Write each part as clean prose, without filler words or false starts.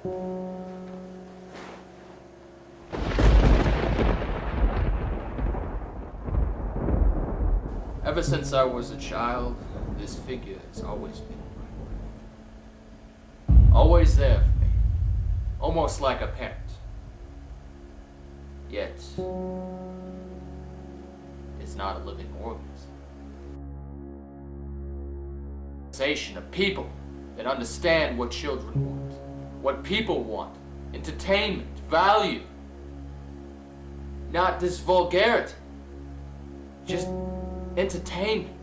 Ever since I was a child, this figure has always been in my life. Always there for me. Almost like a parent. Yet, it's not a living organism. Of people that understand what children want, what people want, entertainment, value, not this vulgarity, just entertainment.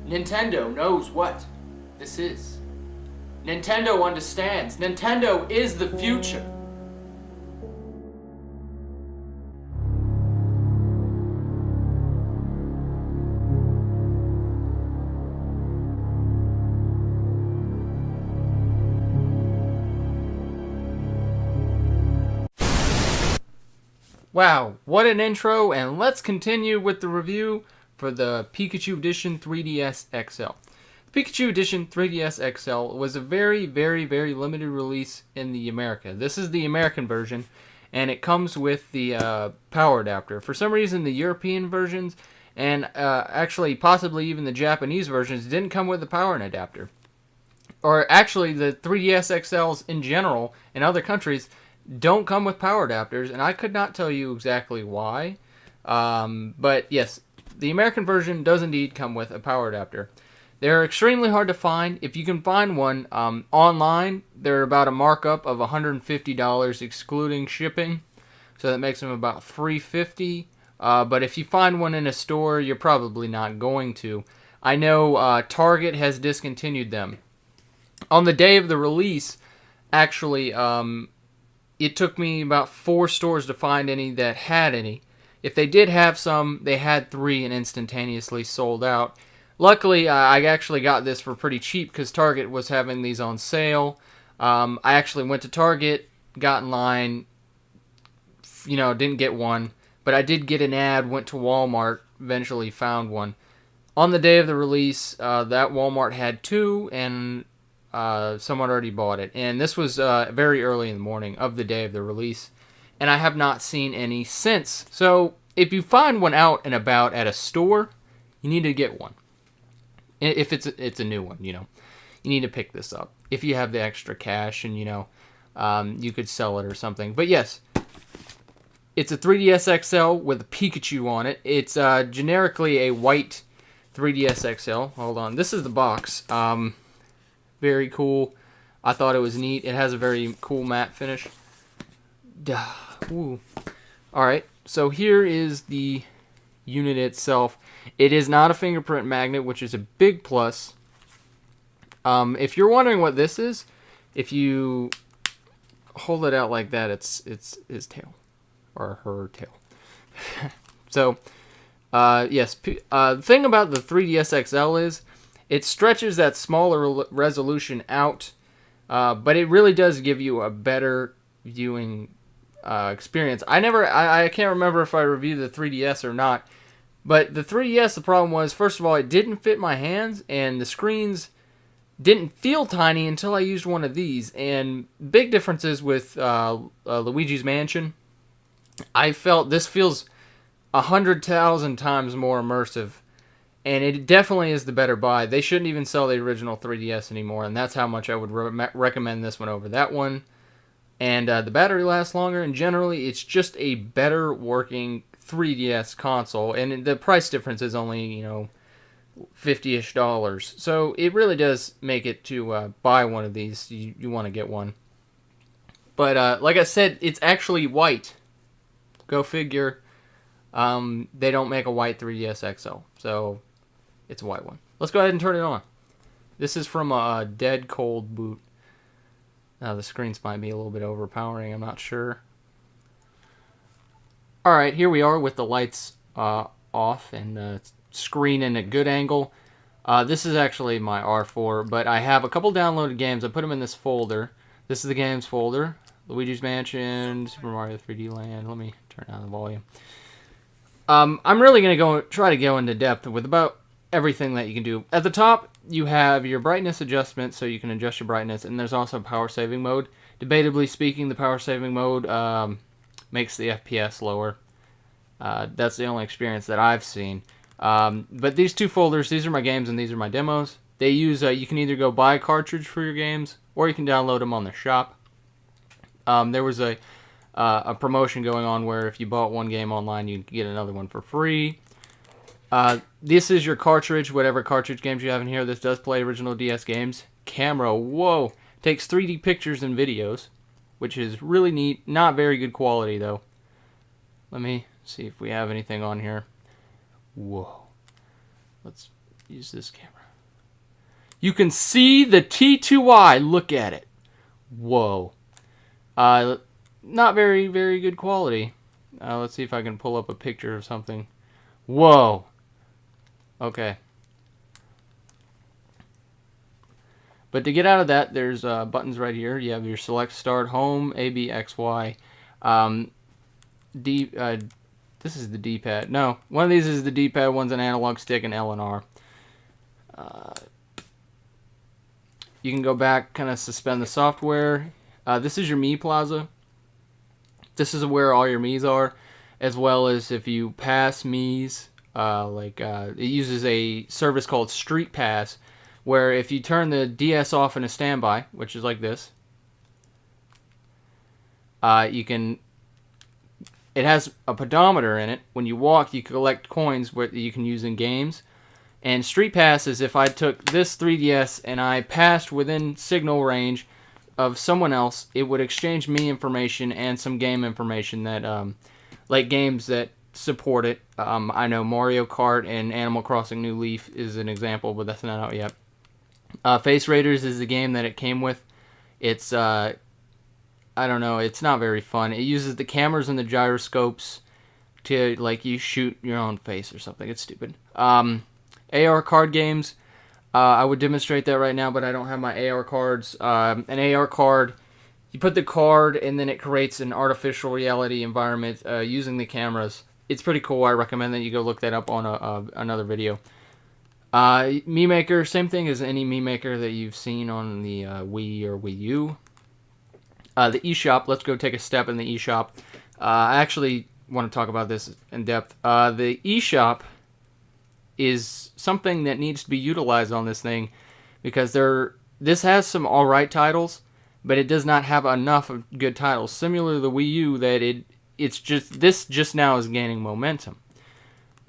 Nintendo knows what this is. Nintendo understands. Nintendo is the future. Wow, what an intro, and let's continue with the review for the Pikachu Edition 3DS XL. The Pikachu Edition 3DS XL was a very, very, very limited release in the America. This is the American version, and it comes with the power adapter. For some reason, the European versions, and actually possibly even the Japanese versions, didn't come with a power adapter. Or actually, the 3DS XLs in general in other countries don't come with power adapters, and I could not tell you exactly why. But yes, the American version does indeed come with a power adapter. They're extremely hard to find. If you can find one online, they're about a markup of $150 excluding shipping, so that makes them about $350. But if you find one in a store, you're probably not going to. I know Target has discontinued them. On the day of the release, actually, it took me about 4 stores to find any that had any. If they did have some, they had 3 and instantaneously sold out. Luckily, I actually got this for pretty cheap because Target was having these on sale. I actually went to Target, got in line, didn't get one. But I did get an ad, went to Walmart, eventually found one. On the day of the release, that Walmart had 2, and someone already bought it, and this was very early in the morning of the day of the release, and I have not seen any since. So if you find one out and about at a store, you need to get one. If it's a new one, you need to pick this up. If you have the extra cash, and you could sell it or something. But yes, it's a 3DS XL with a Pikachu on it. It's generically a white 3DS XL. Hold on, this is the box. Very cool. I thought it was neat. It has a very cool matte finish. Ooh. Alright, so here is the unit itself. It is not a fingerprint magnet, which is a big plus. If you're wondering what this is, if you hold it out like that, it's his tail. Or her tail. So, yes. The thing about the 3DS XL is, it stretches that smaller resolution out, but it really does give you a better viewing experience. I can't remember if I reviewed the 3DS or not, but the 3DS, the problem was, first of all, it didn't fit my hands, and the screens didn't feel tiny until I used one of these. And big differences with Luigi's Mansion. I felt this feels 100,000 times more immersive. And it definitely is the better buy. They shouldn't even sell the original 3DS anymore, and that's how much I would recommend this one over that one. And the battery lasts longer, and generally it's just a better working 3DS console. And the price difference is only, $50-ish. So it really does make it to buy one of these. You want to get one. But like I said, it's actually white. Go figure. They don't make a white 3DS XL. So it's a white one. Let's go ahead and turn it on. This is from a dead cold boot. Now the screens might be a little bit overpowering. I'm not sure. Alright, here we are with the lights off and the screen in a good angle. This is actually my R4, but I have a couple downloaded games. I put them in this folder. This is the games folder. Luigi's Mansion, Super Mario 3D Land. Let me turn down the volume. I'm really going to try to go into depth with about everything that you can do. At the top, you have your brightness adjustment, so you can adjust your brightness, and there's also power saving mode. Debatably speaking, the power saving mode makes the FPS lower. That's the only experience that I've seen. But these two folders, these are my games and these are my demos. They use, you can either go buy a cartridge for your games, or you can download them on the shop. There was a promotion going on where if you bought one game online, you could get another one for free. This is your cartridge, whatever cartridge games you have in here. This does play original DS games. Camera, whoa, takes 3D pictures and videos, which is really neat. Not very good quality, though. Let me see if we have anything on here. Whoa. Let's use this camera. You can see the T2i. Look at it. Whoa. Not very, very good quality. Let's see if I can pull up a picture of something. Whoa. Okay. But to get out of that, there's buttons right here. You have your select, start, home, A, B, X, Y. This is the D-pad. No, one of these is the D-pad. One's an analog stick, and L and R. You can go back, kind of suspend the software. This is your Mi Plaza. This is where all your Miis are, as well as if you pass Miis, it uses a service called Street Pass, where if you turn the DS off in a standby, which is like this, you can. It has a pedometer in it. When you walk, you collect coins that you can use in games. And Street Pass is if I took this 3DS and I passed within signal range of someone else, it would exchange me information and some game information that, like games that support it. I know Mario Kart and Animal Crossing New Leaf is an example, but that's not out yet. Face Raiders is the game that it came with. It's, I don't know, it's not very fun. It uses the cameras and the gyroscopes to, like, you shoot your own face or something. It's stupid. AR card games. I would demonstrate that right now, but I don't have my AR cards. An AR card, you put the card and then it creates an artificial reality environment using the cameras. It's pretty cool. I recommend that you go look that up on another video. Mii Maker, same thing as any Mii Maker that you've seen on the Wii or Wii U. The eShop, let's go take a step in the eShop. I actually want to talk about this in depth. The eShop is something that needs to be utilized on this thing because this has some alright titles, but it does not have enough of good titles. Similar to the Wii U, that this just now is gaining momentum.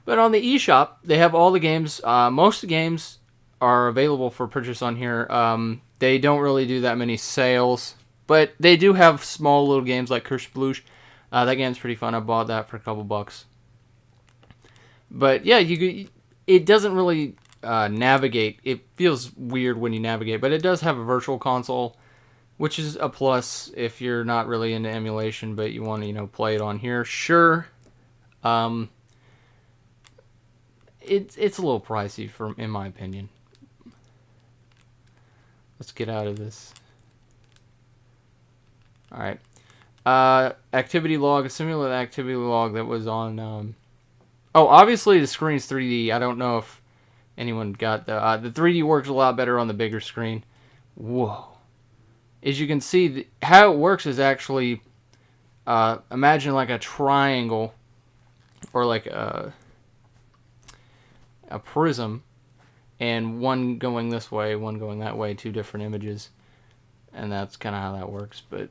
But on the eShop, they have all the games. Most of the games are available for purchase on here. They don't really do that many sales, but they do have small little games like Curse Blush. That game's pretty fun. I bought that for a couple bucks. But yeah, it doesn't really navigate. It feels weird when you navigate, but it does have a virtual console, which is a plus if you're not really into emulation, but you want to, play it on here. Sure. It's a little pricey in my opinion. Let's get out of this. All right. Activity log, a similar activity log that was on. Obviously the screen's 3D. I don't know if anyone got the 3D works a lot better on the bigger screen. Whoa! As you can see, how it works is actually imagine like a triangle or like a prism, and one going this way, one going that way, two different images. And that's kind of how that works, but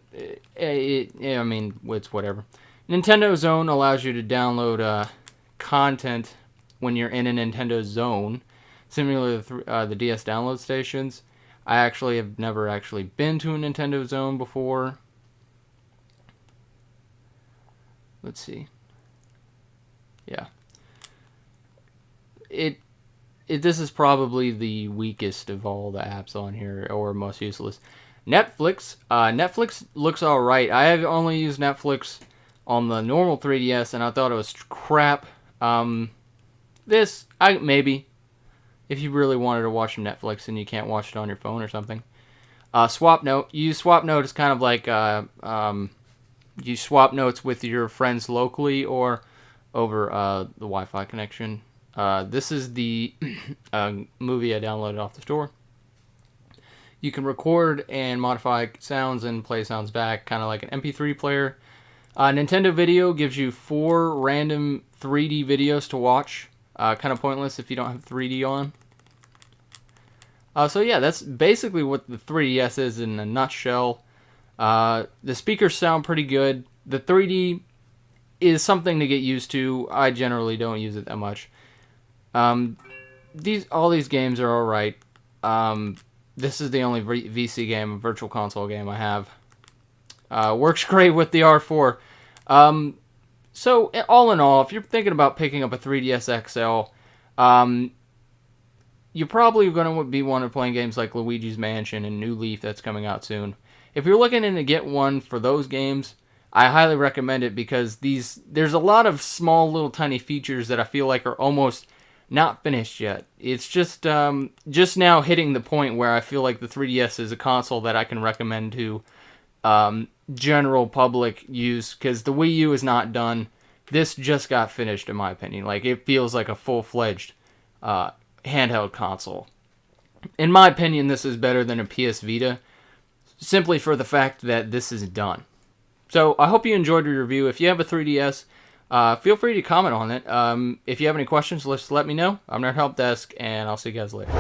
I mean, it's whatever. Nintendo Zone allows you to download content when you're in a Nintendo Zone, similar to the DS download stations. I actually have never actually been to a Nintendo Zone before. Let's see. Yeah. This is probably the weakest of all the apps on here, or most useless. Netflix. Netflix looks alright. I have only used Netflix on the normal 3DS, and I thought it was crap. Maybe. If you really wanted to watch some Netflix and you can't watch it on your phone or something. SwapNote. You use SwapNote as kind of like, you swap notes with your friends locally or over the Wi-Fi connection. This is the movie I downloaded off the store. You can record and modify sounds and play sounds back, kind of like an MP3 player. Nintendo Video gives you 4 random 3D videos to watch. Kind of pointless if you don't have 3D on. So yeah, that's basically what the 3DS is in a nutshell. The speakers sound pretty good. The 3D is something to get used to. I generally don't use it that much. All these games are alright. This is the only VC game, virtual console game I have. Works great with the R4. So all in all, if you're thinking about picking up a 3DS XL, you're probably going to be wanting to play games like Luigi's Mansion and New Leaf that's coming out soon. If you're looking to get one for those games, I highly recommend it because there's a lot of small little tiny features that I feel like are almost not finished yet. It's just now hitting the point where I feel like the 3DS is a console that I can recommend to general public use, because the Wii U is not done. This just got finished, in my opinion. Like, it feels like a full-fledged handheld console. In my opinion, this is better than a PS Vita, simply for the fact that this is done. So I hope you enjoyed the review. If you have a 3DS, feel free to comment on it. If you have any questions, just let me know. I'm Nerd Help Desk, and I'll see you guys later.